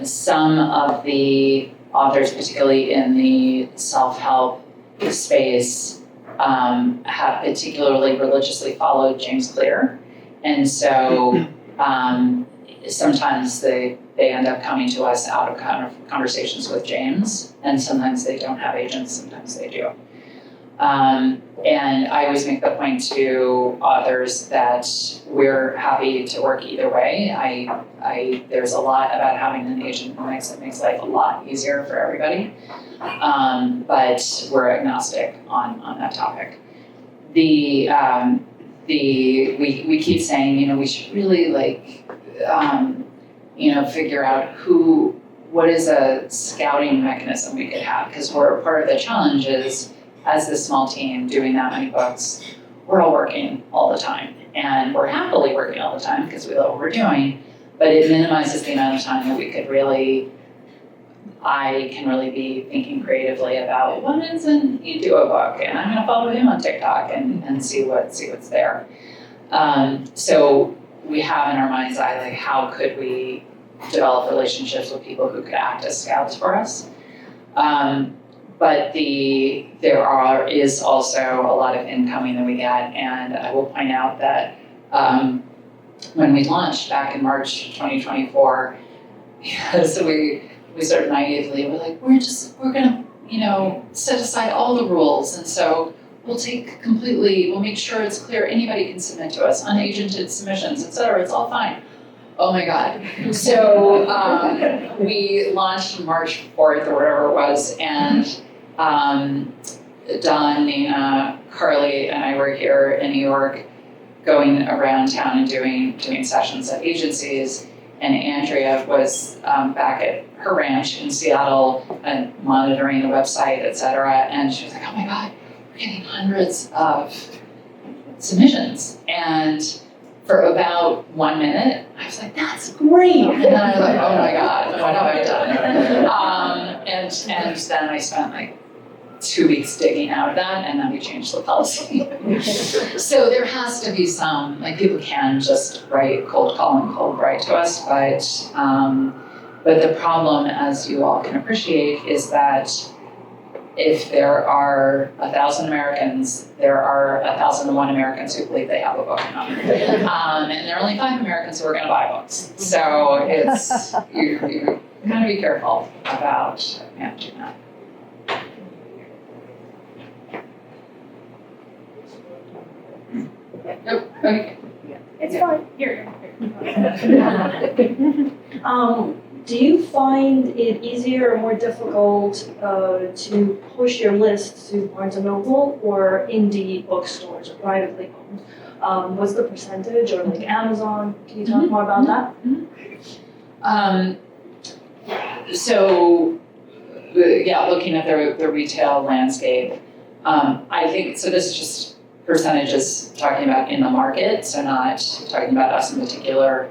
Some of the authors, particularly in the self-help space, have particularly religiously followed James Clear. And so sometimes they end up coming to us out of kind of conversations with James, and sometimes they don't have agents, sometimes they do. And I always make the point to authors that we're happy to work either way. There's a lot about having an agent in the mix that makes life a lot easier for everybody. But we're agnostic on that topic. We keep saying, we should really figure out what is a scouting mechanism we could have, because part of the challenge is, as this small team doing that many books, we're all working all the time, and we're happily working all the time because we love what we're doing, but it minimizes the amount of time that I can really be thinking creatively about what is when you do a book, and I'm going to follow him on TikTok and see what's there. So we have in our mind's eye, how could we develop relationships with people who could act as scouts for us? But there is also a lot of incoming that we get, and I will point out that when we launched back in March 2024, so we sort of naively were like, we're gonna set aside all the rules, and so we'll make sure it's clear anybody can submit to us, unagented submissions, etc. It's all fine. Oh my God. So we launched March 4th or whatever it was, and Don, Nina, Carly, and I were here in New York going around town and doing sessions at agencies, and Andrea was back at her ranch in Seattle and monitoring the website, etc. And she was like, oh my God, we're getting hundreds of submissions. And for about 1 minute, I was like, that's great. And then I was like, oh my God, what have I done? And then I spent 2 weeks digging out of that, and then we changed the policy. So there has to be some, people can just cold call and cold write to us, but the problem, as you all can appreciate, is that if there are 1,000 Americans, there are 1,001 Americans who believe they have a book now. And there are only 5 Americans who are going to buy books. So it's, you kind of be careful about managing that. Nope, okay. It's fine. Here. Do you find it easier or more difficult to push your list to Barnes & Noble or indie bookstores or privately owned? What's the percentage, or Amazon? Can you talk more about that? Looking at the retail landscape, I think, so this is just percentages talking about in the market, so not talking about us in particular.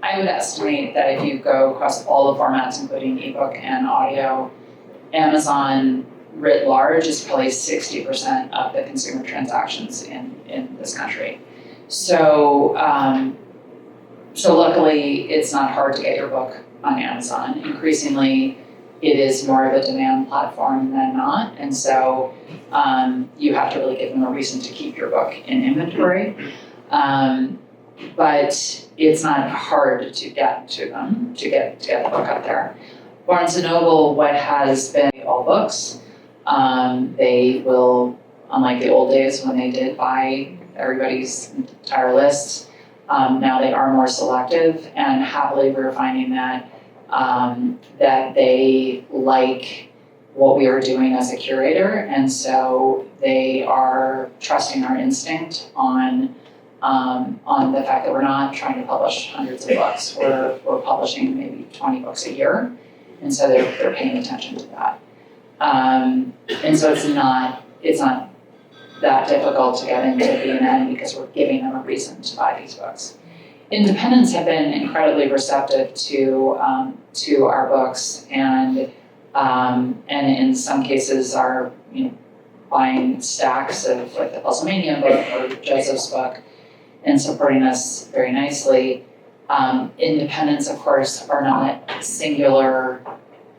I would estimate that if you go across all the formats, including ebook and audio, Amazon writ large is probably 60% of the consumer transactions in this country. So, luckily, it's not hard to get your book on Amazon. Increasingly, it is more of a demand platform than not, and so you have to really give them a reason to keep your book in inventory. But it's not hard to get to them, to get the book out there. Barnes & Noble, what has been all books, they will, unlike the old days when they did buy everybody's entire lists, now they are more selective, and happily we're finding that they like what we are doing as a curator, and so they are trusting our instinct on the fact that we're not trying to publish hundreds of books. We're publishing maybe 20 books a year, and so they're paying attention to that. And so it's not that difficult to get into B&N because we're giving them a reason to buy these books. Independents have been incredibly receptive to our books, and in some cases are buying stacks of the Puzzlemania book or Joseph's book and supporting us very nicely. Independents, of course, are not singular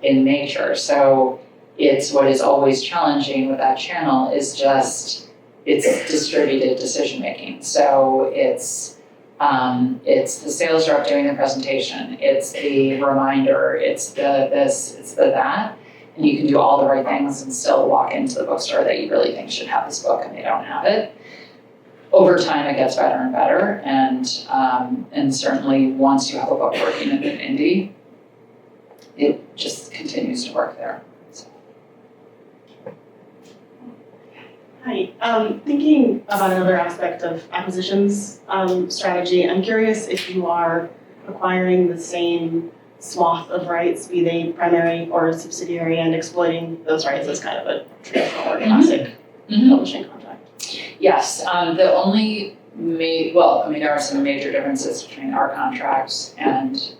in nature, so it's what is always challenging with that channel is just it's distributed decision making. So it's the sales rep doing the presentation, it's the reminder, it's the this, it's the that, and you can do all the right things and still walk into the bookstore that you really think should have this book and they don't have it. Over time, it gets better and better, and certainly once you have a book working in an indie, it just continues to work there. So. Hi, thinking about another aspect of acquisitions strategy, I'm curious if you are acquiring the same swath of rights, be they primary or subsidiary, and exploiting those rights as kind of a traditional or classic publishing contract. Yes, the only there are some major differences between our contracts and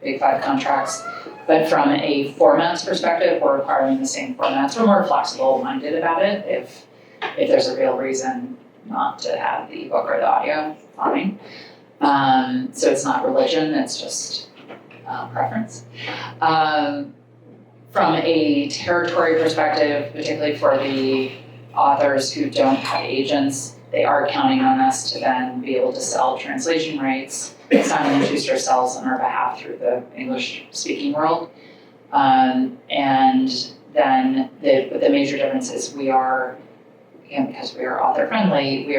Big Five contracts, but from a formats perspective, we're requiring the same formats. We're more flexible-minded about it. If there's a real reason not to have the ebook or the audio, fine. So it's not religion, it's just preference. From a territory perspective, particularly for the authors who don't have agents, they are counting on us to then be able to sell translation rights. Simon & Schuster sells on our behalf through the English-speaking world. And then the major difference is we are, again, because we are author-friendly,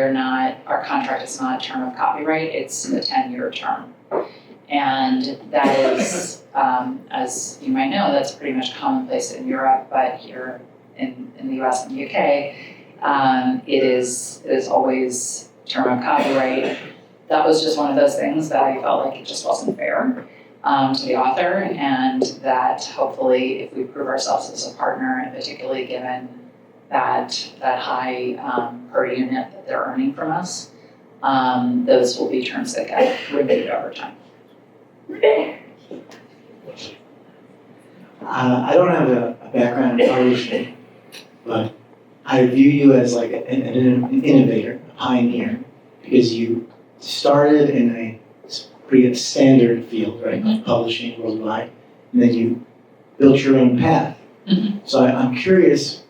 our contract is not a term of copyright, it's a 10-year term. And that is, as you might know, that's pretty much commonplace in Europe, but here in the US and the UK, it is always term of copyright. That was just one of those things that I felt like it just wasn't fair to the author, and that hopefully if we prove ourselves as a partner, and particularly given that high per unit that they're earning from us, those will be terms that get renewed over time. I don't have a background in publishing, but I view you as like an innovator, a pioneer, because you started in a pretty standard field, right, like publishing worldwide, and then you built your own path. Mm-hmm. So I'm curious,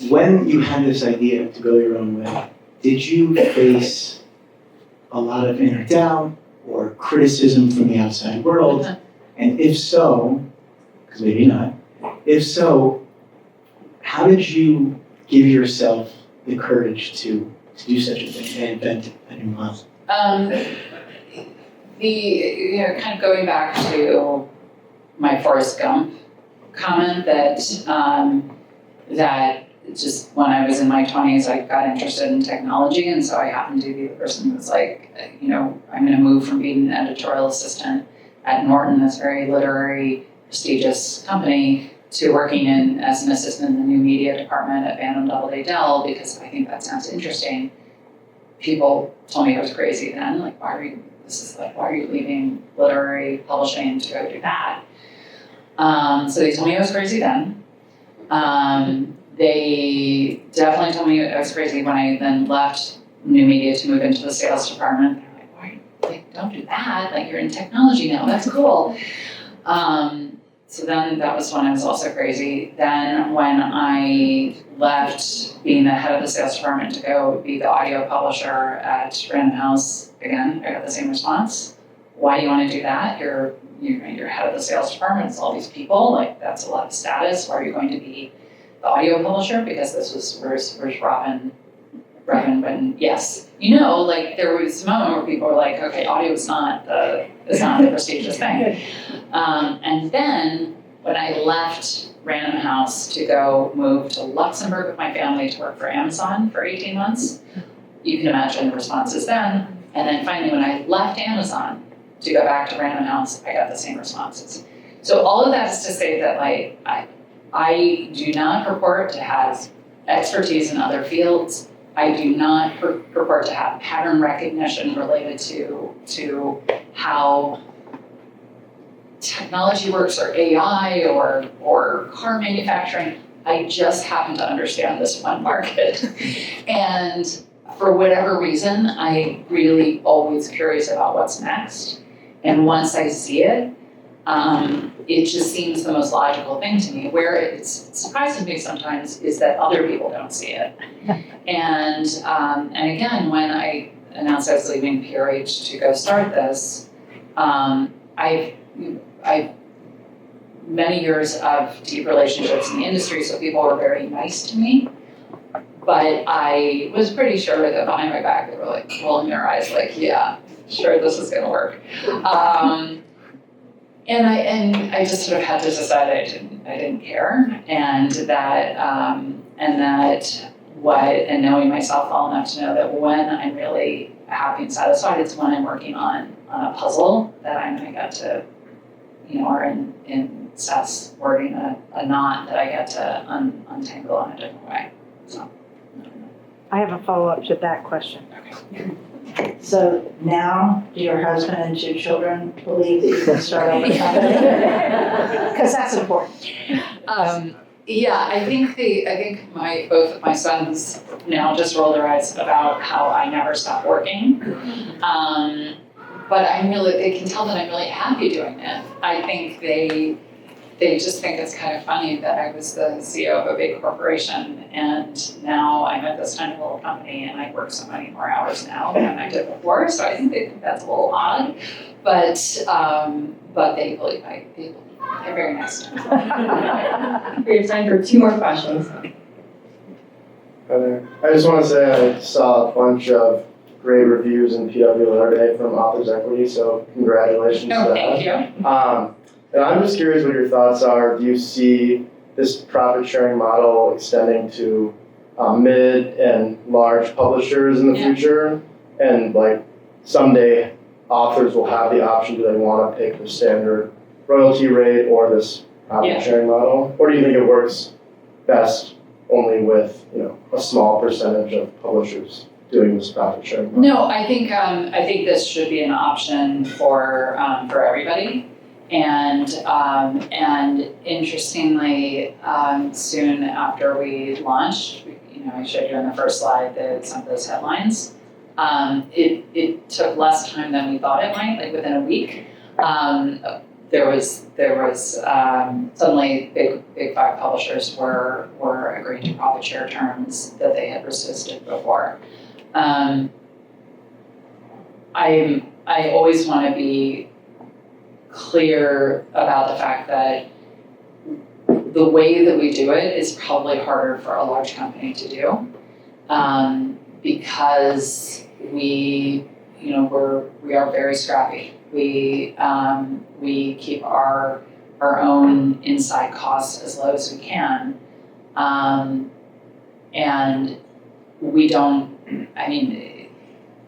when you had this idea to go your own way, did you face a lot of inner doubt or criticism from the outside world? And if so, because maybe not, if so, how did you give yourself the courage to do such a thing and invent a new model? Kind of going back to my Forrest Gump comment that just when I was in my 20s, I got interested in technology, and so I happened to be the person who was like, I'm going to move from being an editorial assistant at Norton, this very literary, prestigious company, to working as an assistant in the new media department at Bantam Doubleday Dell, because I think that sounds interesting. People told me I was crazy then, like, why are you leaving literary publishing to go do that? So they told me I was crazy then. They definitely told me I was crazy when I then left new media to move into the sales department. They're like, why? Like, don't do that. Like, you're in technology now. That's cool. So then that was when I was also crazy. Then when I left being the head of the sales department to go be the audio publisher at Random House, again, I got the same response. Why do you want to do that? You're head of the sales department. It's all these people. Like, that's a lot of status. Why are you going to be the audio publisher? Because this was where's Robin, when yes, like there was a moment where people were like, okay, audio is not the prestigious thing. And then when I left Random House to go move to Luxembourg with my family to work for Amazon for 18 months, you can imagine the responses then. And then finally, when I left Amazon to go back to Random House, I got the same responses. So all of that is to say that I do not purport to have expertise in other fields. I do not purport to have pattern recognition related to how technology works, or AI, or car manufacturing. I just happen to understand this one market. And for whatever reason, I really always curious about what's next. And once I see it, it just seems the most logical thing to me. Where it's surprising me sometimes is that other people don't see it. And again, when I announced I was leaving PRH to go start this, I many years of deep relationships in the industry, so people were very nice to me. But I was pretty sure that behind my back, they were like rolling their eyes like, yeah, sure, this is gonna work. And I just sort of had to decide I didn't care, and knowing myself well enough to know that when I'm really happy and satisfied, it's when I'm working on a puzzle that I get to, or in Seth's wording, a knot that I get to untangle in a different way. So. I have a follow-up to that question. So now, do your husband and 2 children believe that you can start over a company? Because that's important. Yeah, I think both of my sons now just roll their eyes about how I never stop working. But they can tell that I'm really happy doing it. I think they just think it's kind of funny that I was the CEO of a big corporation and now I'm at this tiny little company and I work so many more hours now than I did before. So I think they think that's a little odd, but they believe they're very nice. We have time for 2 more questions. Hi there. I just want to say I saw a bunch of great reviews in PW the other day from Authors Equity, so congratulations to that. Thank you. And I'm just curious what your thoughts are. Do you see this profit sharing model extending to mid and large publishers in the future? And like someday authors will have the option, do they want to pick the standard royalty rate or this profit sharing model? Or do you think it works best only with a small percentage of publishers doing this profit sharing model? No, I think this should be an option for everybody. And interestingly, soon after we launched, I showed you on the first slide some of those headlines. It took less time than we thought it might. Like within a week, there was suddenly big 5 publishers were agreeing to profit share terms that they had resisted before. I always want to be clear about the fact that the way that we do it is probably harder for a large company to do, because we are very scrappy. We keep our own inside costs as low as we can, and we don't.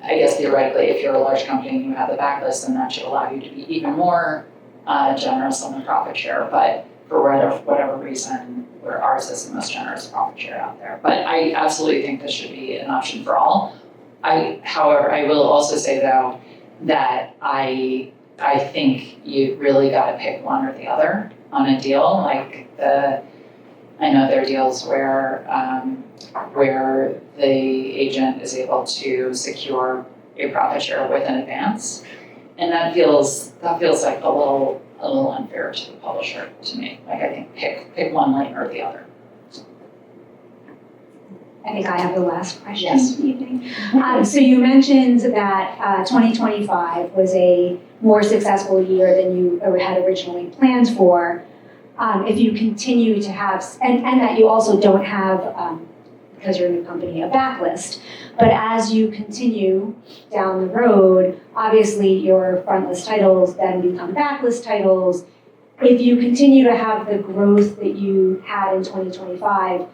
I guess theoretically, if you're a large company and you have the backlist, then that should allow you to be even more generous on the profit share. But for whatever reason, ours is the most generous profit share out there. But I absolutely think this should be an option for all. However, I will also say though that I think you really got to pick one or the other on a deal. Like I know there are deals where the agent is able to secure a profit share with an advance, and that feels like a little unfair to the publisher to me. Like I think pick one lane or the other. I think I have the last question Yes. of the evening. So you mentioned that 2025 was a more successful year than you had originally planned for. If you continue to have, and that you also don't have, because you're a new company, a backlist, but as you continue down the road, obviously your frontlist titles then become backlist titles. If you continue to have the growth that you had in 2025,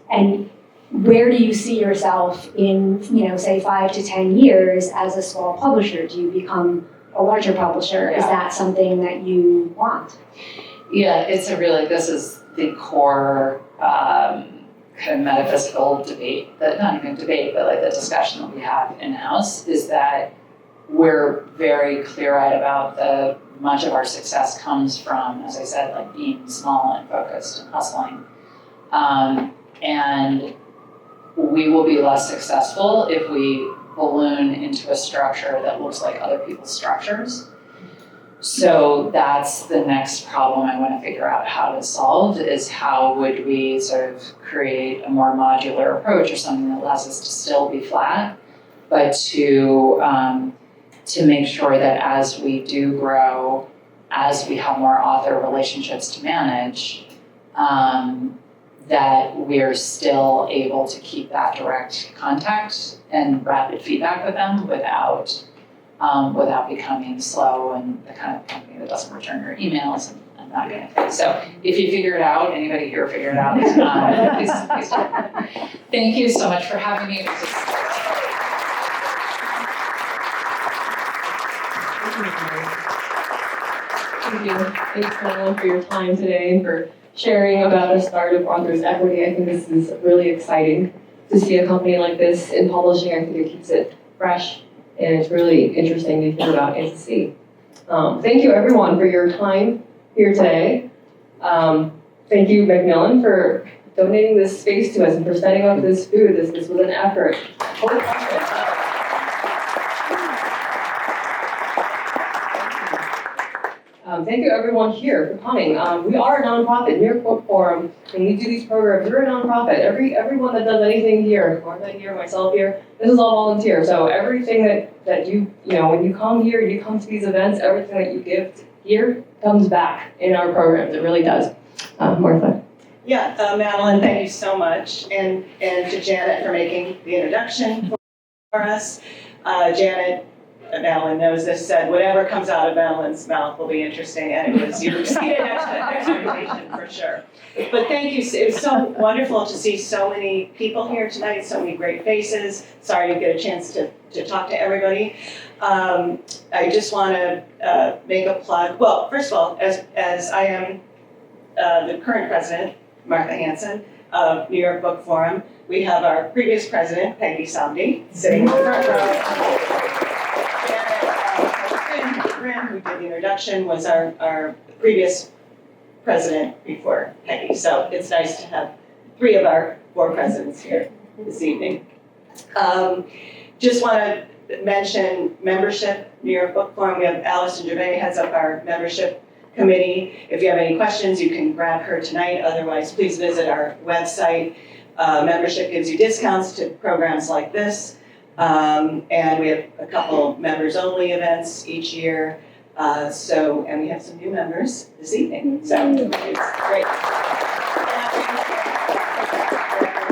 and where do you see yourself in, say 5 to 10 years as a small publisher? Do you become a larger publisher? Yeah. Is that something that you want? Yeah, this is the core kind of metaphysical debate, not even debate, but like the discussion that we have in-house is that we're very clear-eyed about much of our success comes from, as I said, like being small and focused and hustling. And we will be less successful if we balloon into a structure that looks like other people's structures. So that's the next problem I want to figure out how to solve, is how would we sort of create a more modular approach or something that allows us to still be flat, but to make sure that as we do grow, as we have more author relationships to manage, that we're still able to keep that direct contact and rapid feedback with them without becoming slow and the kind of company that doesn't return your emails and that kind of thing. So if you figure it out, anybody here figure it out, please do. Thank you so much for having me. Thank you. Thanks, Madeline, for your time today and for sharing about the start of Authors Equity. I think this is really exciting to see a company like this in publishing. I think it keeps it fresh, and it's really interesting to hear about and to see. Thank you, everyone, for your time here today. Thank you, Macmillan, for donating this space to us and for setting up this food. This was an effort. Thank you, everyone here, for coming. We are a nonprofit, New York Book Forum, and we do these programs. We're a nonprofit. Everyone that does anything here, Martha here, myself here, this is all volunteer. So everything that you when you come here, you come to these events, everything that you give here comes back in our programs. It really does. Martha. Yeah, Madeline, thank you so much. And to Janet for making the introduction for us. Janet, Madeline knows this, said whatever comes out of Madeline's mouth will be interesting, and it was, you exceeded expectation for sure. But thank you, it was so wonderful to see so many people here tonight, so many great faces. Sorry I didn't get a chance to talk to everybody. I just want to make a plug. Well, first of all, as I am the current president, Martha Hanson, of New York Book Forum, we have our previous president, Peggy Somdi, sitting in the front row. Who did the introduction, was our previous president before Peggy. So it's nice to have 3 of our 4 presidents here this evening. Just want to mention membership, New York Book Forum. We have Allison Gervais heads up our membership committee. If you have any questions, you can grab her tonight. Otherwise, please visit our website. Membership gives you discounts to programs like this. And we have a couple members-only events each year. And we have some new members this evening. So it's great.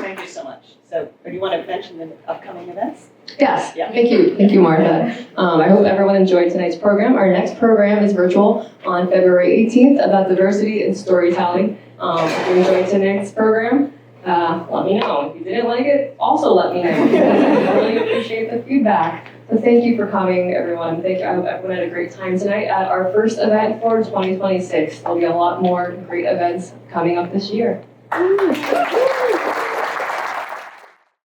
Thank you so much. So, do you want to mention the upcoming events? Yes. Yeah. Thank you, Martha. I hope everyone enjoyed tonight's program. Our next program is virtual on February 18th about diversity and storytelling. If you enjoyed tonight's program, let me know. If you didn't like it, also let me know. I really appreciate the feedback. So thank you for coming, everyone. I hope everyone had a great time tonight at our first event for 2026. There'll be a lot more great events coming up this year.